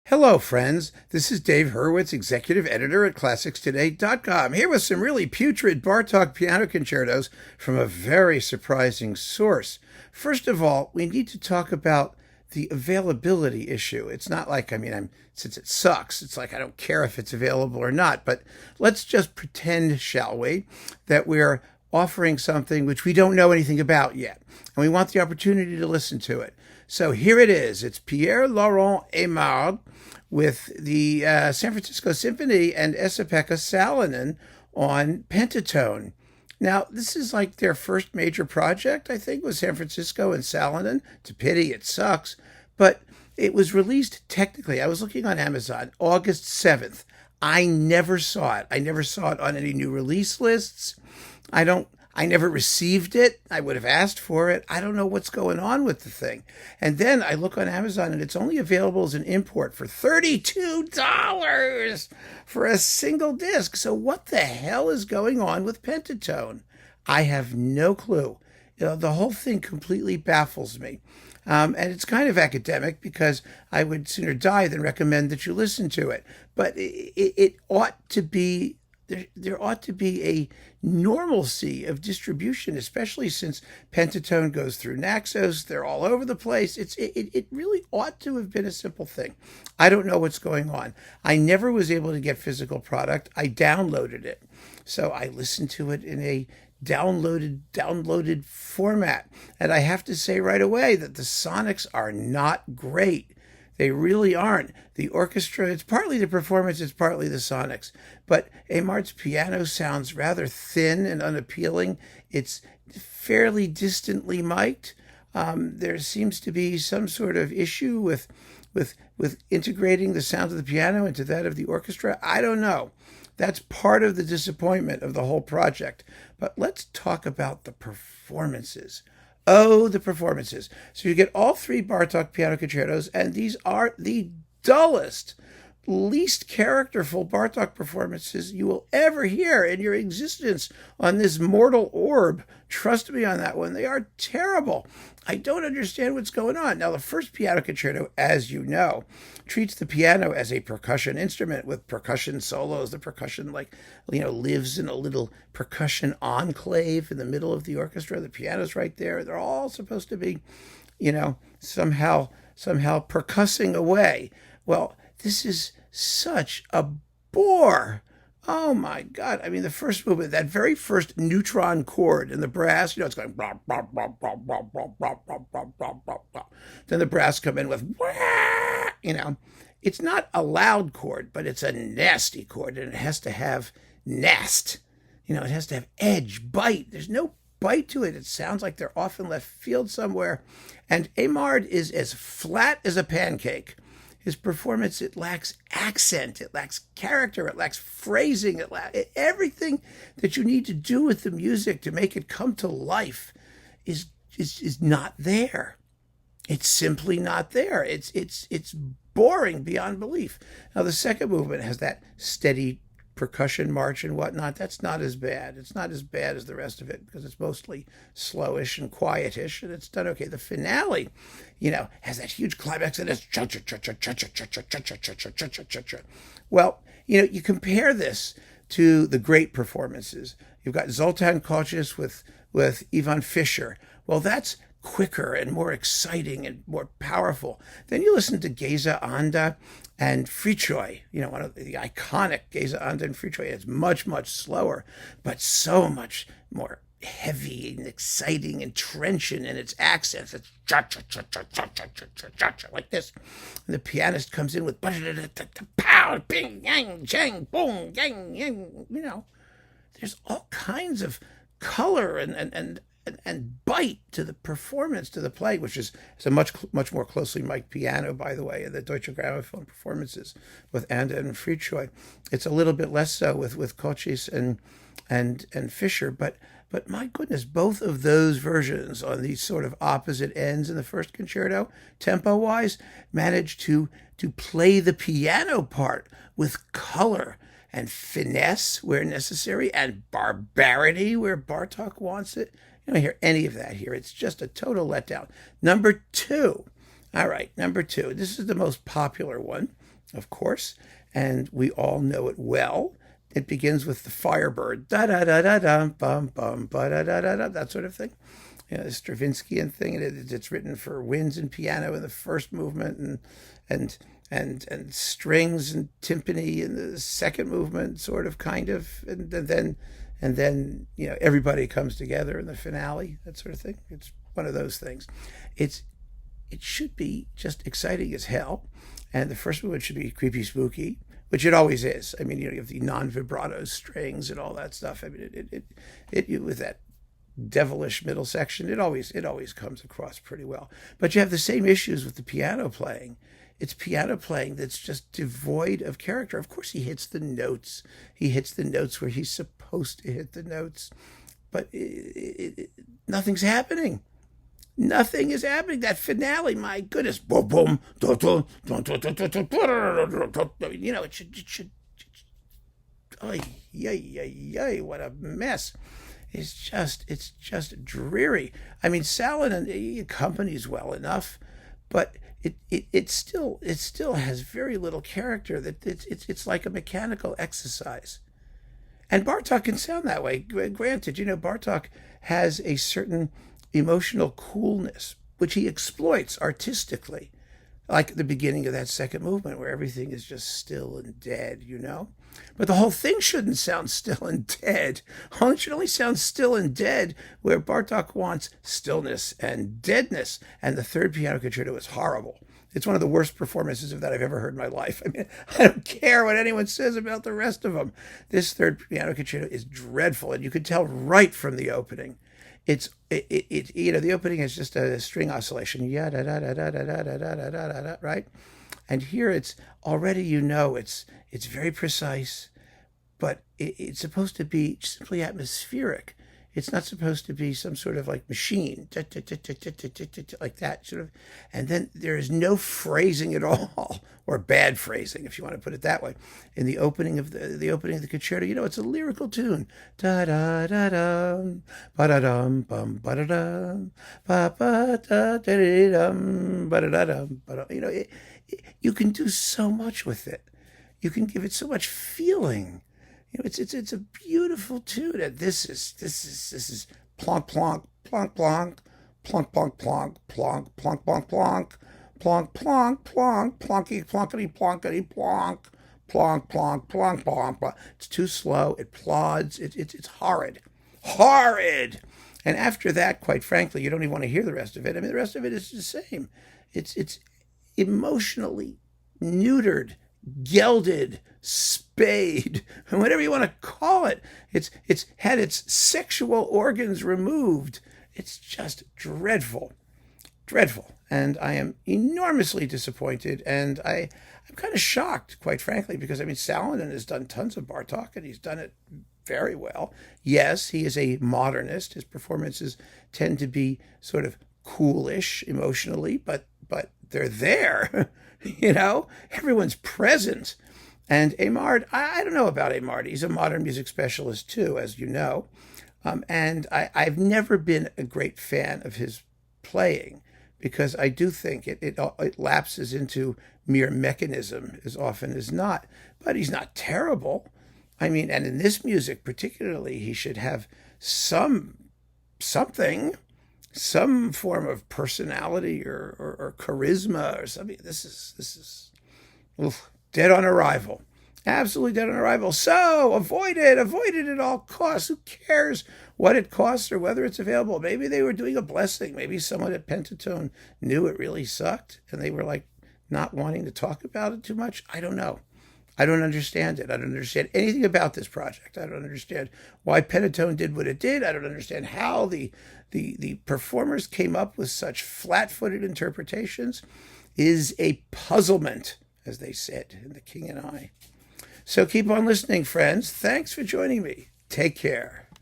Hello, friends. This is Dave Hurwitz, executive editor at ClassicsToday.com, here with some really putrid Bartók piano concertos from a very surprising source. First of all, we need to talk about the availability issue. It's not like, since it sucks, it's like I don't care if it's available or not, but let's just pretend, shall we, that we're offering something which we don't know anything about yet, and we want the opportunity to listen to it. So here it is. It's Pierre-Laurent Aimard with the San Francisco Symphony and Esa-Pekka Salonen on PentaTone. Now, this is like their first major project, I think, with San Francisco and Salonen. It's a pity, it sucks. But it was released technically, I was looking on Amazon, August 7th. I never saw it. I never saw it on any new release lists. I never received it. I would have asked for it. I don't know what's going on with the thing. And then I look on Amazon and it's only available as an import for $32 for a single disc. So what the hell is going on with PentaTone? I have no clue. The whole thing completely baffles me. And it's kind of academic because I would sooner die than recommend that you listen to it. But it ought to be there ought to be a normalcy of distribution, especially since PentaTone goes through Naxos. They're all over the place. It really ought to have been a simple thing. I don't know what's going on. I never was able to get physical product. I downloaded it. So I listened to it in a downloaded format. And I have to say right away that the sonics are not great. They really aren't. The orchestra, it's partly the performance, it's partly the sonics. But Aimard's piano sounds rather thin and unappealing. It's fairly distantly mic'd. There seems to be some sort of issue with integrating the sound of the piano into that of the orchestra. I don't know. That's part of the disappointment of the whole project. But let's talk about the performances. Oh, the performances. So you get all three Bartók piano concertos, and these are the dullest, least characterful Bartók performances you will ever hear in your existence on this mortal orb. Trust me on that one. They are terrible. I don't understand what's going on. Now, the first piano concerto, as you know, treats the piano as a percussion instrument with percussion solos. The percussion, lives in a little percussion enclave in the middle of the orchestra. The piano's right there. They're all supposed to be, somehow percussing away. Well, this is such a bore. Oh my God. The first movement, that very first neutron chord in the brass, it's going blah, blah, blah, blah, blah, blah, blah, blah, blah, blah, blah, blah. Then the brass come in with, it's not a loud chord, but it's a nasty chord, and it has to have nast. It has to have edge, bite. There's no bite to it. It sounds like they're off in left field somewhere. And Aimard is as flat as a pancake. His performance, it lacks accent, it lacks character, it lacks phrasing, it lacks everything that you need to do with the music to make it come to life is not there. It's simply not there. It's boring beyond belief. Now the second movement has that steady percussion march and whatnot. That's not as bad. It's not as bad as the rest of it because it's mostly slowish and quietish, and it's done okay. The finale, has that huge climax and it's well, you compare this to the great performances. You've got Zoltán Košice with Ivan Fischer. Well, that's quicker and more exciting and more powerful. Then you listen to Géza Anda and Fricsay, one of the iconic Géza Anda and Fricsay. It's much, much slower, but so much more heavy and exciting and trenchant in its accents. It's like this. And the pianist comes in with pow, ping, yang, chang, boom, yang, yang. There's all kinds of color and bite to the performance, to the play, which is a much more closely mic'd piano, by the way, in the Deutsche Grammophon performances with Anda and Fricsay. It's a little bit less so with Košice and Fischer, but my goodness, both of those versions on these sort of opposite ends in the first concerto, tempo-wise, managed to play the piano part with color and finesse where necessary and barbarity where Bartók wants it. You don't hear any of that here. It's just a total letdown. Number two. All right, number two. This is the most popular one. of course, and we all know it well. It begins with the Firebird, da da da da da, bum bum, ba da da da da, that sort of thing. You know, the Stravinsky thing, and it's written for winds and piano in the first movement, and and strings and timpani in the second movement, sort of, kind of, and then everybody comes together in the finale, that sort of thing. It's one of those things. It should be just exciting as hell, and the first movement should be creepy, spooky, which it always is. I mean, you have the non-vibrato strings and all that stuff. I mean, it with that devilish middle section, it always comes across pretty well. But you have the same issues with the piano playing. It's piano playing that's just devoid of character. Of course, he hits the notes. He hits the notes where he's supposed to hit the notes, but nothing's happening. Nothing is happening. That finale, my goodness, boom, boom, it should. Ay, what a mess! It's just dreary. I mean, Salonen, he accompanies well enough, but it still has very little character. That it's like a mechanical exercise. And Bartók can sound that way. Granted, Bartók has a certain emotional coolness, which he exploits artistically, like the beginning of that second movement where everything is just still and dead, But the whole thing shouldn't sound still and dead. It should only sound still and dead where Bartók wants stillness and deadness. And the third piano concerto is horrible. It's one of the worst performances of that I've ever heard in my life. I mean, I don't care what anyone says about the rest of them. This third piano concerto is dreadful, and you could tell right from the opening. The opening is just a string oscillation, right? And here it's already, it's very precise, but it's supposed to be simply atmospheric. It's not supposed to be some sort of like machine, like that sort of. And then there is no phrasing at all, or bad phrasing, if you want to put it that way. In the opening of the concerto, it's a lyrical tune. Da da da dum, ba da dum, bum ba da dum, ba ba da da dum, ba da da dum, ba da. You can do so much with it. You can give it so much feeling. It's a beautiful tune. And this is plonk plonk plonk plonk plonk plonk plonk plonk plonk plonk plonk plonk plonk plonk plonky plonkety plonkety plonk plonk plonk plonk plonk. It's too slow. It plods. It's horrid. And after that, quite frankly, you don't even want to hear the rest of it. I mean, the rest of it is the same. It's emotionally neutered, gelded, spayed, whatever you want to call it. It's had its sexual organs removed. It's just dreadful. And I am enormously disappointed, and I'm kind of shocked, quite frankly, because Salonen has done tons of Bartók, and he's done it very well. Yes, he is a modernist. His performances tend to be sort of coolish emotionally, but they're there. Everyone's present. And Aimard, I don't know about Aimard. He's a modern music specialist too, as you know. And I've never been a great fan of his playing, because I do think it lapses into mere mechanism as often as not. But he's not terrible. And in this music particularly, he should have something, some form of personality or charisma or something. This is dead on arrival. Absolutely dead on arrival. So avoid it at all costs. Who cares what it costs or whether it's available? Maybe they were doing a blessing. Maybe someone at PentaTone knew it really sucked and they were like not wanting to talk about it too much. I don't know. I don't understand it. I don't understand anything about this project. I don't understand why PentaTone did what it did. I don't understand how the performers came up with such flat-footed interpretations. Is a puzzlement, as they said in The King and I. So keep on listening, friends. Thanks for joining me. Take care.